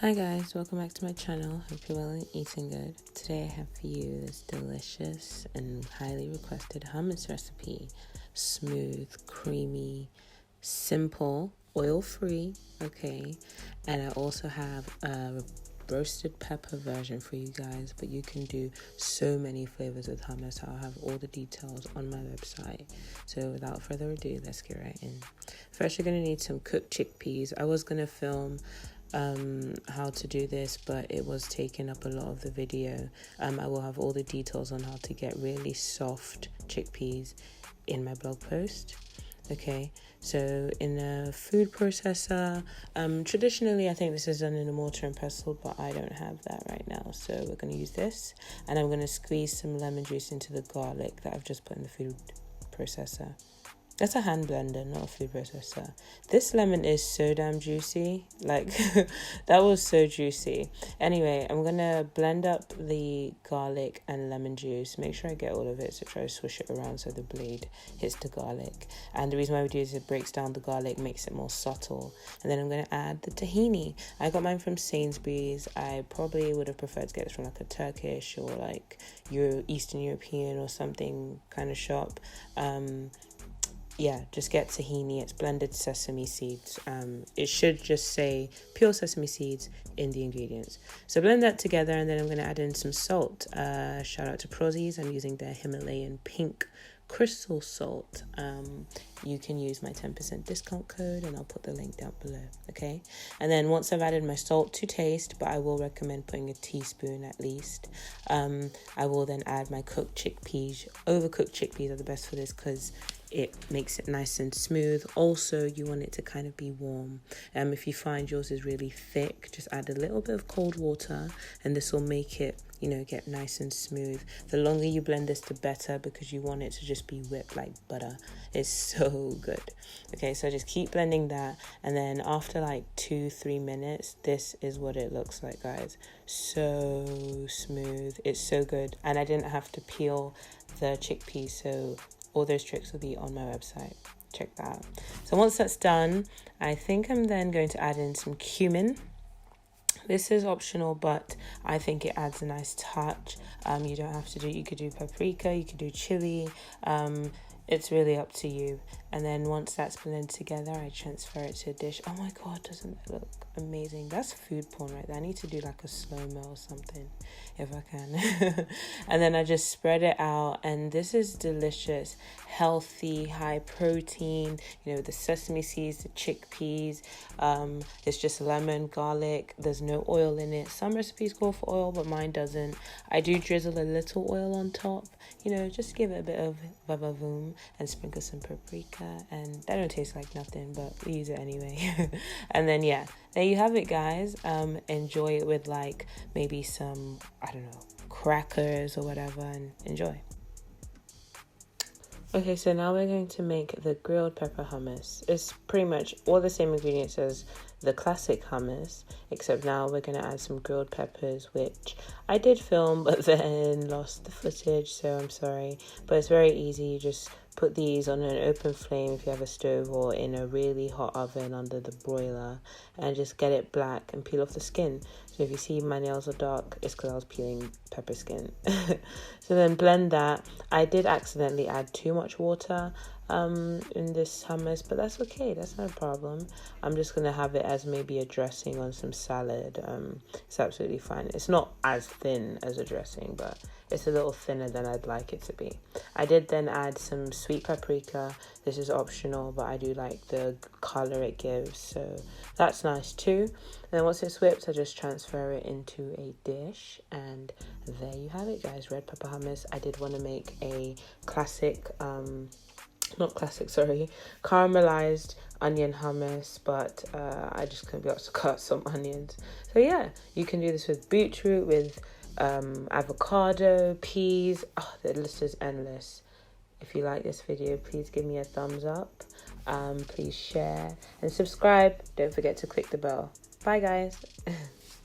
Hi guys, welcome back to my channel. Hope you're well and eating good. Today I have for you this delicious and highly requested hummus recipe. Smooth, creamy, simple, oil-free, okay? And I also have a roasted pepper version for you guys, but you can do so many flavors with hummus. I'll have all the details on my website. So without further ado, let's get right in. First, you're going to need some cooked chickpeas. I was going to film how to do this, but it was taking up a lot of the video. I will have all the details on how to get really soft chickpeas in my blog post. Okay, so in a food processor, traditionally I think this is done in a mortar and pestle, but I don't have that right now, so we're going to use this, and I'm going to squeeze some lemon juice into the garlic that I've just put in the food processor. That's a hand blender, not a food processor. This lemon is so damn juicy. Like, that was so juicy. Anyway, I'm going to blend up the garlic and lemon juice. Make sure I get all of it. So try to swish it around so the blade hits the garlic. And the reason why we do this is it breaks down the garlic, makes it more subtle. And then I'm going to add the tahini. I got mine from Sainsbury's. I probably would have preferred to get this from like a Turkish or like Eastern European or something kind of shop. Yeah, just get tahini. It's blended sesame seeds. It should just say pure sesame seeds in the ingredients. So blend that together, and then I'm going to add in some salt. Shout out to Prozzies. I'm using their Himalayan pink crystal salt. You can use my 10% discount code, and I'll put the link down below. Okay, and then once I've added my salt to taste, but I will recommend putting a teaspoon at least, I will then add my cooked chickpeas. Overcooked chickpeas are the best for this because it makes it nice and smooth. Also, you want it to kind of be warm. If you find yours is really thick, just add a little bit of cold water, and this will make it, get nice and smooth. The longer you blend this, the better, because you want it to just be whipped like butter. It's so good. Okay, so just keep blending that, and then after like 2-3 minutes, this is what it looks like, guys. So smooth. It's so good. And I didn't have to peel the chickpeas, so all those tricks will be on my website. Check that out. So once that's done, I think I'm then going to add in some cumin. This is optional, but I think it adds a nice touch. You don't have to do, you could do paprika, you could do chili. It's really up to you. And then once that's blended together, I transfer it to a dish. Oh my God, doesn't that look amazing? That's food porn right there. I need to do like a slow-mo or something if I can. And then I just spread it out, and this is delicious, healthy, high protein, the sesame seeds, the chickpeas. It's just lemon, garlic. There's no oil in it. Some recipes call for oil, but mine doesn't. I do drizzle a little oil on top, just give it a bit of vavavoom, and sprinkle some paprika, and that don't taste like nothing, but we use it anyway. And then yeah, there you have it, guys. Enjoy it with like maybe some, I don't know, crackers or whatever, and enjoy. Okay, so now we're going to make the grilled pepper hummus. It's pretty much all the same ingredients as the classic hummus, except now we're going to add some grilled peppers, which I did film but then lost the footage, so I'm sorry. But it's very easy. You just put these on an open flame if you have a stove, or in a really hot oven under the broiler, and just get it black and peel off the skin. So if you see my nails are dark, it's because I was peeling pepper skin. So then blend that. I did accidentally add too much water in this hummus, but that's okay. That's not a problem. I'm just going to have it as maybe a dressing on some salad. It's absolutely fine. It's not as thin as a dressing, but it's a little thinner than I'd like it to be. I did then add some sweet paprika. This is optional, but I do like the color it gives, so that's nice too. And then once it's whipped, I just transfer it into a dish, and there you have it, guys. Red pepper hummus. I did want to make a classic, caramelized onion hummus, but I just couldn't be able to cut some onions. So yeah, you can do this with beetroot, with avocado, peas. Oh, the list is endless. If you like this video, please give me a thumbs up. Please share and subscribe. Don't forget to click the bell. Bye, guys.